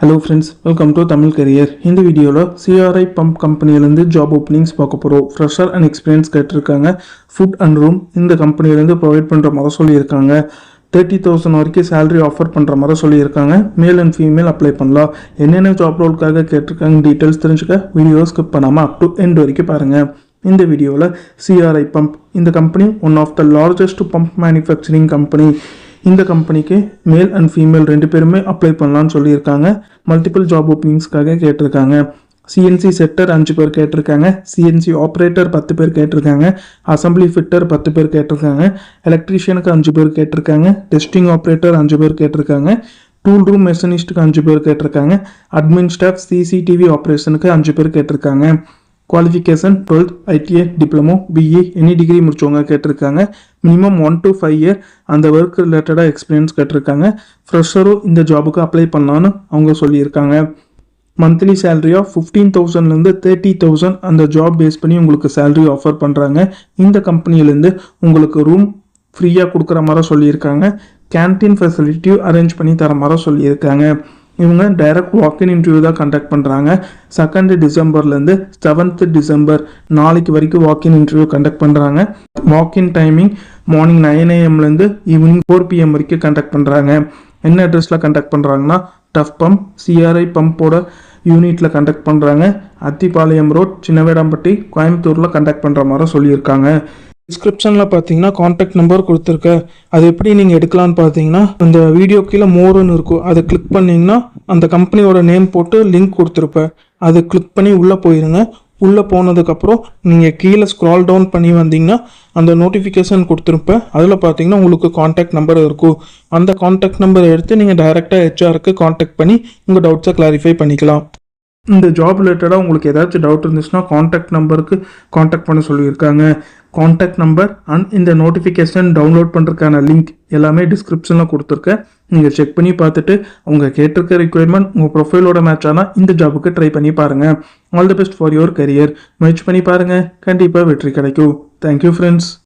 Hello friends, welcome to Tamil career. இந்த வீடியோவில் CRI pump கம்பெனிலேருந்து ஜாப் ஓப்பனிங்ஸ் பார்க்க போகிறோம். ஃப்ரெஷர் அண்ட் எக்ஸ்பீரியன்ஸ் கேட்டிருக்காங்க. ஃபுட் அண்ட் ரூம் இந்த கம்பெனிலேருந்து ப்ரொவைட் பண்ணுற மாதிரி சொல்லியிருக்காங்க. 30,000 வரைக்கும் சேலரி ஆஃபர் பண்ணுற மாதிரி சொல்லியிருக்காங்க. மேல் அண்ட் ஃபீமேல் அப்ளை பண்ணலாம். என்னென்ன ஜாப் ரோலுக்காக கேட்டிருக்காங்க டீட்டெயில்ஸ் தெரிஞ்சுக்க வீடியோ ஸ்கிப் பண்ணாமல் அப் டு எண்ட் வரைக்கும் பாருங்கள். இந்த வீடியோவில் சிஆர்ஐ பம்ப் இந்த company one of the largest pump manufacturing company. இந்த கம்பெனிக்கு மேல் அண்ட் ஃபீமேல் 2 பேருமே அப்ளை பண்ணலான்னு சொல்லியிருக்காங்க. மல்டிபிள் ஜாப் ஓப்பனிங்ஸ்க்காக கேட்டிருக்காங்க. சிஎன்சி செட்டர் 5 பேர் கேட்டிருக்காங்க. சிஎன்சி ஆப்ரேட்டர் 10 பேர் கேட்டிருக்காங்க. அசம்பிளி ஃபிட்டர் 10 பேர் கேட்டிருக்காங்க. எலக்ட்ரீஷியனுக்கு 5 பேர் கேட்டிருக்காங்க. டெஸ்டிங் ஆப்ரேட்டர் 5 பேர் கேட்டிருக்காங்க. டூல் ரூம் மெஷினிஸ்ட்டுக்கு 5 பேர் கேட்டிருக்காங்க. அட்மின் ஸ்டாஃப் சிசிடிவி ஆப்ரேஷனுக்கு 5 பேர் கேட்டிருக்காங்க. Qualification 12th ITI diploma BE any degree முடிச்சவங்க கேட்டிருக்காங்க. மினிமம் 1 to 5 year அந்த ஒர்க் ரிலேட்டடாக எக்ஸ்பீரியன்ஸ் கேட்டிருக்காங்க. ஃப்ரெஷரும் இந்த ஜாபுக்கு அப்ளை பண்ணலான்னு அவங்க சொல்லியிருக்காங்க. மந்த்லி சேலரி ஆஃப் 15,000லேருந்து 30,000 அந்த ஜாப் பேஸ் பண்ணி உங்களுக்கு சேலரி ஆஃபர் பண்ணுறாங்க. இந்த கம்பெனிலேருந்து உங்களுக்கு ரூம் ஃப்ரீயாக கொடுக்குற மாதிரி சொல்லியிருக்காங்க. கேன்டீன் ஃபெசிலிட்டியும் அரேஞ்ச் பண்ணி தர மாதிரி சொல்லியிருக்காங்க. இவங்க டைரக்ட் வாக்கின் இன்டர்வியூ தான் கண்டக்ட் பண்ணுறாங்க. 2 டிசம்பர்லேருந்து 7th டிசம்பர் நாளைக்கு வரைக்கும் வாக்கின் இன்டர்வியூ கண்டக்ட் பண்ணுறாங்க. Walk in timing morning 9 AM evening 4 PM வரைக்கும் கண்டக்ட் பண்ணுறாங்க. என்ன அட்ரஸில் கண்டக்ட் பண்ணுறாங்கன்னா டஃப் பம்ப் சிஆர்ஐ பம்போட யூனிட்டில் கண்டக்ட் பண்ணுறாங்க. அத்திப்பாளையம் ரோட் சின்னவேடாம்பட்டி கோயம்புத்தூரில் கண்டக்ட் பண்ணுற மாதிரி சொல்லியிருக்காங்க. டிஸ்கிரிப்ஷனில் பார்த்தீங்கன்னா காண்டாக்ட் நம்பர் கொடுத்துருக்கேன். அது எப்படி நீங்கள் எடுக்கலான்னு பார்த்தீங்கன்னா அந்த வீடியோ கீழே மோருன்னு இருக்கும். அதை கிளிக் பண்ணிங்கன்னா அந்த கம்பெனியோட நேம் போட்டு லிங்க் கொடுத்துருப்பேன். அதை கிளிக் பண்ணி உள்ளே போயிருங்க. உள்ளே போனதுக்கப்புறம் நீங்கள் கீழே ஸ்க்ரால் டவுன் பண்ணி வந்தீங்கன்னா அந்த நோட்டிஃபிகேஷன் கொடுத்துருப்பேன். அதில் பார்த்தீங்கன்னா உங்களுக்கு காண்டாக்ட் நம்பர் இருக்கும். அந்த காண்டாக்ட் நம்பரை எடுத்து நீங்கள் டைரெக்டாக ஹெச்ஆருக்கு காண்டாக்ட் பண்ணி உங்கள் டவுட்ஸை கிளாரிஃபை பண்ணிக்கலாம். இந்த ஜாப் ரிலேட்டடாக உங்களுக்கு ஏதாச்சும் டவுட் இருந்துச்சுன்னா காண்டாக்ட் நம்பருக்கு காண்டாக்ட் பண்ண சொல்லியிருக்காங்க. காண்டாக்ட் நம்பர் அண்ட் இந்த நோட்டிஃபிகேஷன் டவுன்லோட் பண்ணுறதுக்கான லிங்க் எல்லாமே டிஸ்கிரிப்ஷனில் கொடுத்துருக்கேன். நீங்கள் செக் பண்ணி பார்த்துட்டு அவங்க கேட்டிருக்க ரிக்வயர்மெண்ட் உங்கள் ப்ரொஃபைலோட மேட்ச் ஆனால் இந்த ஜாபுக்கு ட்ரை பண்ணி பாருங்கள். All the best for your career. முயற்சி பண்ணி பாருங்கள், கண்டிப்பாக வெற்றி கிடைக்கும். Thank you friends.